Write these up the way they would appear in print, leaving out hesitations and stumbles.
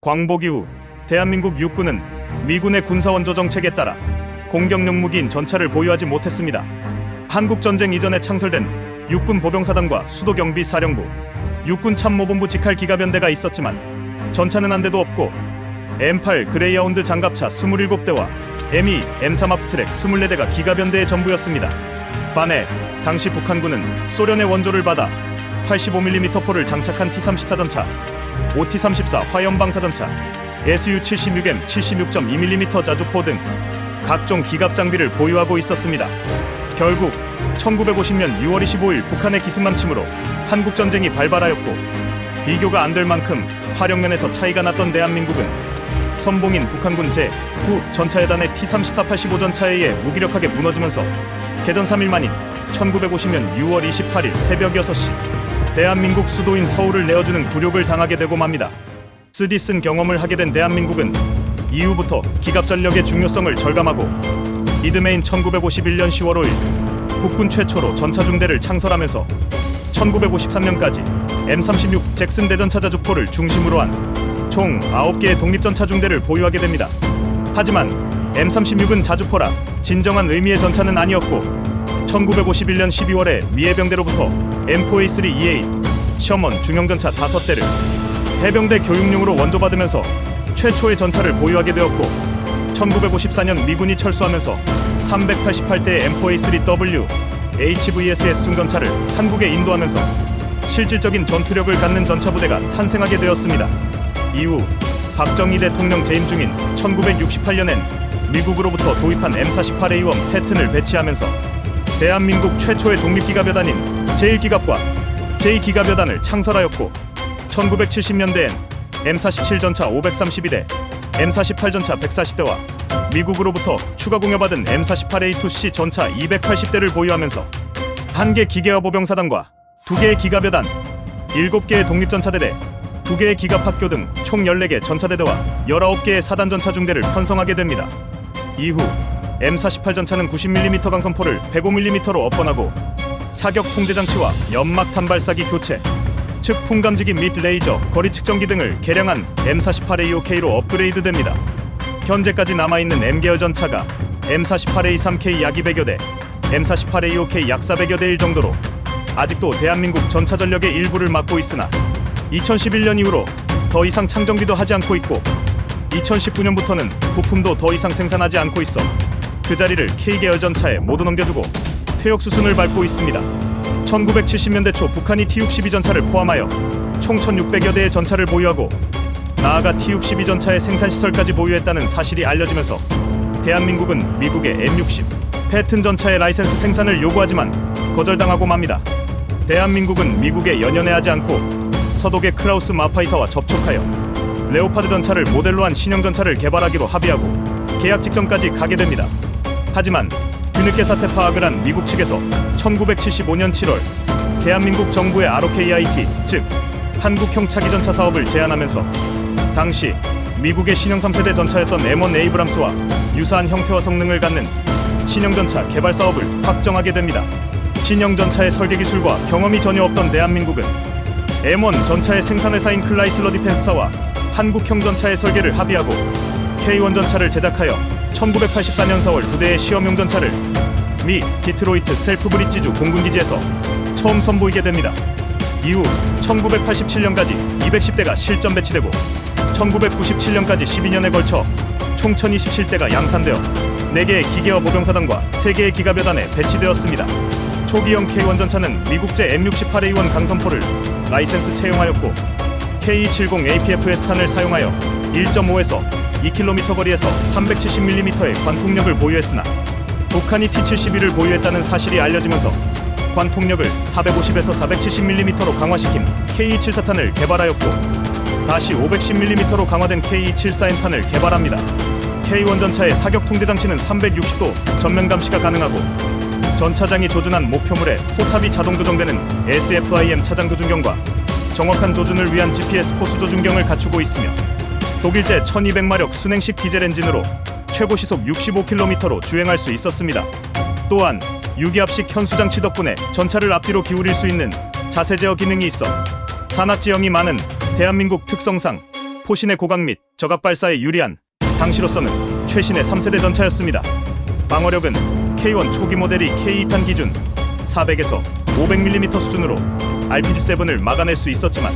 광복 이후 대한민국 육군은 미군의 군사원조 정책에 따라 공격용 무기인 전차를 보유하지 못했습니다. 한국전쟁 이전에 창설된 육군 보병사단과 수도경비사령부, 육군참모본부 직할 기가변대가 있었지만 전차는 한 대도 없고 M8 그레이하운드 장갑차 27대와 M2, M3 아프트랙 24대가 기가변대의 전부였습니다. 반해 당시 북한군은 소련의 원조를 받아 85mm 포를 장착한 T-34 전차, OT-34 화염방사전차, SU-76M 76.2mm 자주포 등 각종 기갑 장비를 보유하고 있었습니다. 결국 1950년 6월 25일 북한의 기습맘침으로 한국전쟁이 발발하였고, 비교가 안 될 만큼 화력면에서 차이가 났던 대한민국은 선봉인 북한군 제9 전차여단의 T-34 85전차에 의해 무기력하게 무너지면서 개전 3일 만인 1950년 6월 28일 새벽 6시 대한민국 수도인 서울을 내어주는 굴욕을 당하게 되고 맙니다. 쓰디쓴 경험을 하게 된 대한민국은 이후부터 기갑전력의 중요성을 절감하고 이듬해인 1951년 10월 5일 국군 최초로 전차중대를 창설하면서 1953년까지 M36 잭슨 대전차 자주포를 중심으로 한 총 9개의 독립전차중대를 보유하게 됩니다. 하지만 M36은 자주포라 진정한 의미의 전차는 아니었고, 1951년 12월에 미 해병대로부터 M4A3EA 셔먼 중형전차 5대를 해병대 교육용으로 원조받으면서 최초의 전차를 보유하게 되었고, 1954년 미군이 철수하면서 388대의 M4A3W HVSS 중전차를 한국에 인도하면서 실질적인 전투력을 갖는 전차부대가 탄생하게 되었습니다. 이후 박정희 대통령 재임 중인 1968년엔 미국으로부터 도입한 M48A1 패튼을 배치하면서 대한민국 최초의 독립기갑여단인 제1기갑과 제2기갑여단을 창설하였고, 1970년대엔 M47 전차 532대, M48 전차 140대와 미국으로부터 추가 공여받은 M48A2C 전차 280대를 보유하면서 1개 기계화 보병사단과 2개의 기갑여단, 7개의 독립전차대대, 2개의 기갑학교 등 총 14개 전차대대와 19개의 사단전차중대를 편성하게 됩니다. 이후 M48 전차는 90mm 강선포를 105mm로 업번하고 사격 통제장치와 연막 탄발사기 교체, 측풍 감지기 및 레이저, 거리 측정기 등을 개량한 M48A5K로 업그레이드됩니다. 현재까지 남아있는 M계열 전차가 M48A3K 약 200여 대, M48A5K 약 400여 대일 정도로 아직도 대한민국 전차 전력의 일부를 맡고 있으나 2011년 이후로 더 이상 창정비도 하지 않고 있고, 2019년부터는 부품도 더 이상 생산하지 않고 있어 그 자리를 K계열 전차에 모두 넘겨주고 퇴역 수순을 밟고 있습니다. 1970년대 초 북한이 T-62 전차를 포함하여 총 1600여 대의 전차를 보유하고 나아가 T-62 전차의 생산시설까지 보유했다는 사실이 알려지면서 대한민국은 미국의 M60 패튼 전차의 라이센스 생산을 요구하지만 거절당하고 맙니다. 대한민국은 미국에 연연해하지 않고 서독의 크라우스 마파이사와 접촉하여 레오파드 전차를 모델로 한 신형 전차를 개발하기로 합의하고 계약 직전까지 가게 됩니다. 하지만 뒤늦게 사태 파악을 한 미국 측에서 1975년 7월 대한민국 정부의 ROKIT, 즉 한국형 차기전차 사업을 제안하면서 당시 미국의 신형 3세대 전차였던 M1 에이브람스와 유사한 형태와 성능을 갖는 신형 전차 개발 사업을 확정하게 됩니다. 신형 전차의 설계 기술과 경험이 전혀 없던 대한민국은 M1 전차의 생산회사인 클라이슬러 디펜스사와 한국형 전차의 설계를 합의하고 K1 전차를 제작하여 1984년 4월 2대의 시험용 전차를 미 디트로이트 셀프 브릿지주 공군기지에서 처음 선보이게 됩니다. 이후 1987년까지 210대가 실전 배치되고 1997년까지 12년에 걸쳐 총 1027대가 양산되어 4개의 기계화 보병사단과 3개의 기갑여단에 배치되었습니다. 초기형 K1 전차는 미국제 M68A1 강선포를 라이센스 채용하였고 K270 APFS탄을 사용하여 1.5에서 2km 거리에서 370mm의 관통력을 보유했으나 북한이 T-72를 보유했다는 사실이 알려지면서 관통력을 450에서 470mm로 강화시킨 K274탄을 개발하였고 다시 510mm로 강화된 K274N탄을 개발합니다. K1 전차의 사격 통제 장치는 360도 전면 감시가 가능하고 전차장이 조준한 목표물에 포탑이 자동 조정되는 SFIM 차장 조준경과 정확한 조준을 위한 GPS 포수 조준경을 갖추고 있으며 독일제 1200마력 순행식 디젤 엔진으로 최고 시속 65km로 주행할 수 있었습니다. 또한 유기압식 현수장치 덕분에 전차를 앞뒤로 기울일 수 있는 자세 제어 기능이 있어 산악지형이 많은 대한민국 특성상 포신의 고각 및 저각 발사에 유리한 당시로서는 최신의 3세대 전차였습니다. 방어력은 K1 초기 모델이 K2탄 기준 400에서 500mm 수준으로 RPG-7을 막아낼 수 있었지만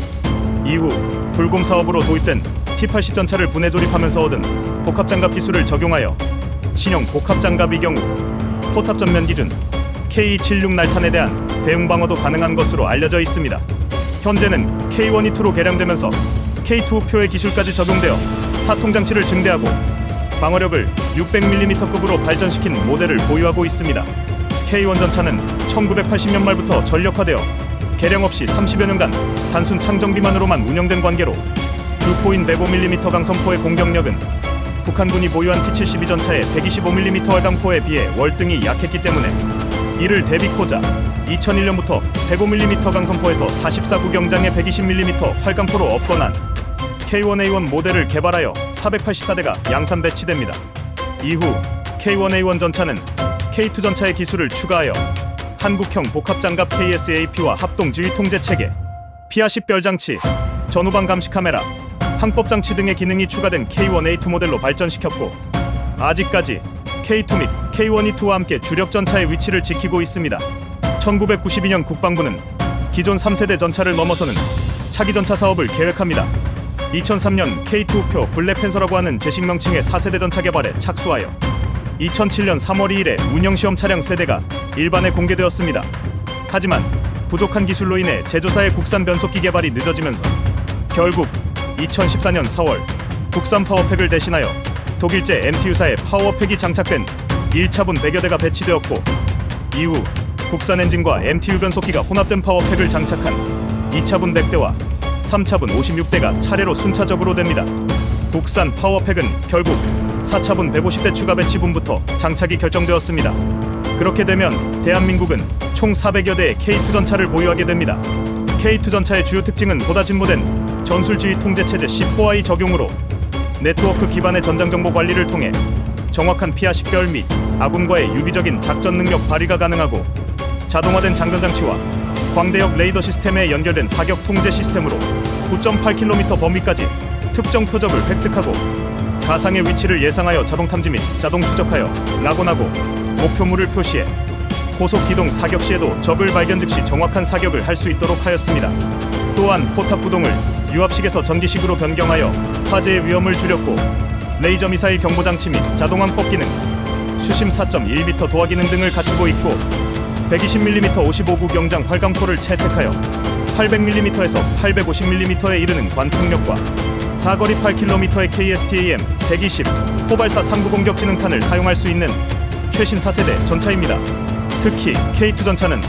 이후 불곰 사업으로 도입된 T-80 전차를 분해 조립하면서 얻은 복합장갑 기술을 적용하여 신형 복합장갑의 경우 포탑 전면 기준 K-76 날탄에 대한 대응 방어도 가능한 것으로 알려져 있습니다. 현재는 K1E2로 개량되면서 K2 표의 기술까지 적용되어 사통장치를 증대하고 방어력을 600mm급으로 발전시킨 모델을 보유하고 있습니다. K1 전차는 1980년 말부터 전력화되어 개량 없이 30여 년간 단순 창정비만으로만 운영된 관계로 주포인 105mm 강선포의 공격력은 북한군이 보유한 T-72 전차의 125mm 활강포에 비해 월등히 약했기 때문에 이를 대비코자 2001년부터 105mm 강선포에서 44구 경장의 120mm 활강포로 업건한 K1A1 모델을 개발하여 484대가 양산 배치됩니다. 이후 K1A1 전차는 K2 전차의 기술을 추가하여 한국형 복합장갑 KSAP와 합동지휘 통제체계, 피아10 별장치, 전후방 감시 카메라, 항법장치 등의 기능이 추가된 K1A2 모델로 발전시켰고 아직까지 K2 및 K1E2와 함께 주력 전차의 위치를 지키고 있습니다. 1992년 국방부는 기존 3세대 전차를 넘어서는 차기 전차 사업을 계획합니다. 2003년 K2표 블랙팬서라고 하는 제식 명칭의 4세대 전차 개발에 착수하여 2007년 3월 2일에 운영시험 차량 세대가 일반에 공개되었습니다. 하지만 부족한 기술로 인해 제조사의 국산 변속기 개발이 늦어지면서 결국 2014년 4월 국산 파워팩을 대신하여 독일제 MTU사의 파워팩이 장착된 1차분 100여 대가 배치되었고 이후 국산 엔진과 MTU 변속기가 혼합된 파워팩을 장착한 2차분 100대와 3차분 56대가 차례로 순차적으로 됩니다. 국산 파워팩은 결국 4차분 150대 추가 배치분부터 장착이 결정되었습니다. 그렇게 되면 대한민국은 총 400여 대의 K2 전차를 보유하게 됩니다. K2 전차의 주요 특징은 보다 진보된 전술지휘 통제체제 C4I 적용으로 네트워크 기반의 전장정보 관리를 통해 정확한 피하 식별 및 아군과의 유기적인 작전 능력 발휘가 가능하고 자동화된 장전장치와 광대역 레이더 시스템에 연결된 사격 통제 시스템으로 9.8km 범위까지 특정 표적을 획득하고 가상의 위치를 예상하여 자동 탐지 및 자동 추적하여 낙원하고 목표물을 표시해 고속 기동 사격 시에도 적을 발견 즉시 정확한 사격을 할 수 있도록 하였습니다. 또한 포탑 구동을 유압식에서 전기식으로 변경하여 화재의 위험을 줄였고 레이저 미사일 경보장치 및 자동항법 기능, 수심 4.1m 도하 기능 등을 갖추고 있고 120mm 55구 경장 활강포를 채택하여 800mm에서 850mm에 이르는 관통력과 사거리 8km의 KSTAM 120 포발사 3구 공격 지능탄을 사용할 수 있는 최신 4세대 전차입니다. 특히 K2 전차는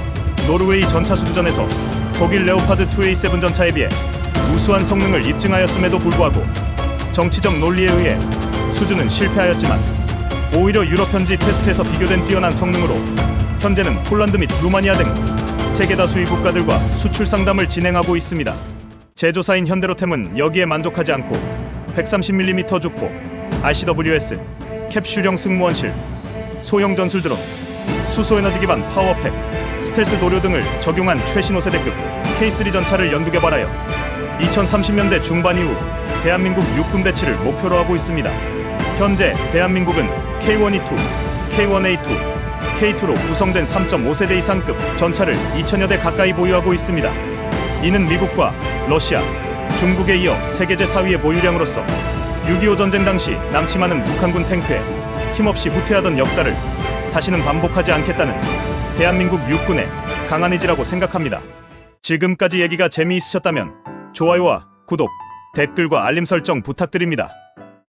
노르웨이 전차 수주전에서 독일 레오파드 2A7 전차에 비해 우수한 성능을 입증하였음에도 불구하고 정치적 논리에 의해 수주는 실패하였지만 오히려 유럽 현지 테스트에서 비교된 뛰어난 성능으로 현재는 폴란드 및 루마니아 등 세계 다수의 국가들과 수출 상담을 진행하고 있습니다. 제조사인 현대로템은 여기에 만족하지 않고 130mm 주포, RCWS, 캡슐형 승무원실, 소형 전술 드론, 수소에너지 기반 파워팩, 스텔스 도료 등을 적용한 최신 5세대급 K3 전차를 연두 개발하여 2030년대 중반 이후 대한민국 육군 배치를 목표로 하고 있습니다. 현재 대한민국은 K1E2, K1A2, K2로 구성된 3.5세대 이상급 전차를 2000여 대 가까이 보유하고 있습니다. 이는 미국과 러시아, 중국에 이어 세계 제4위의 보유량으로서 6.25 전쟁 당시 남침하는 북한군 탱크에 힘없이 후퇴하던 역사를 다시는 반복하지 않겠다는 대한민국 육군의 강한 의지라고 생각합니다. 지금까지 얘기가 재미있으셨다면 좋아요와 구독, 댓글과 알림 설정 부탁드립니다.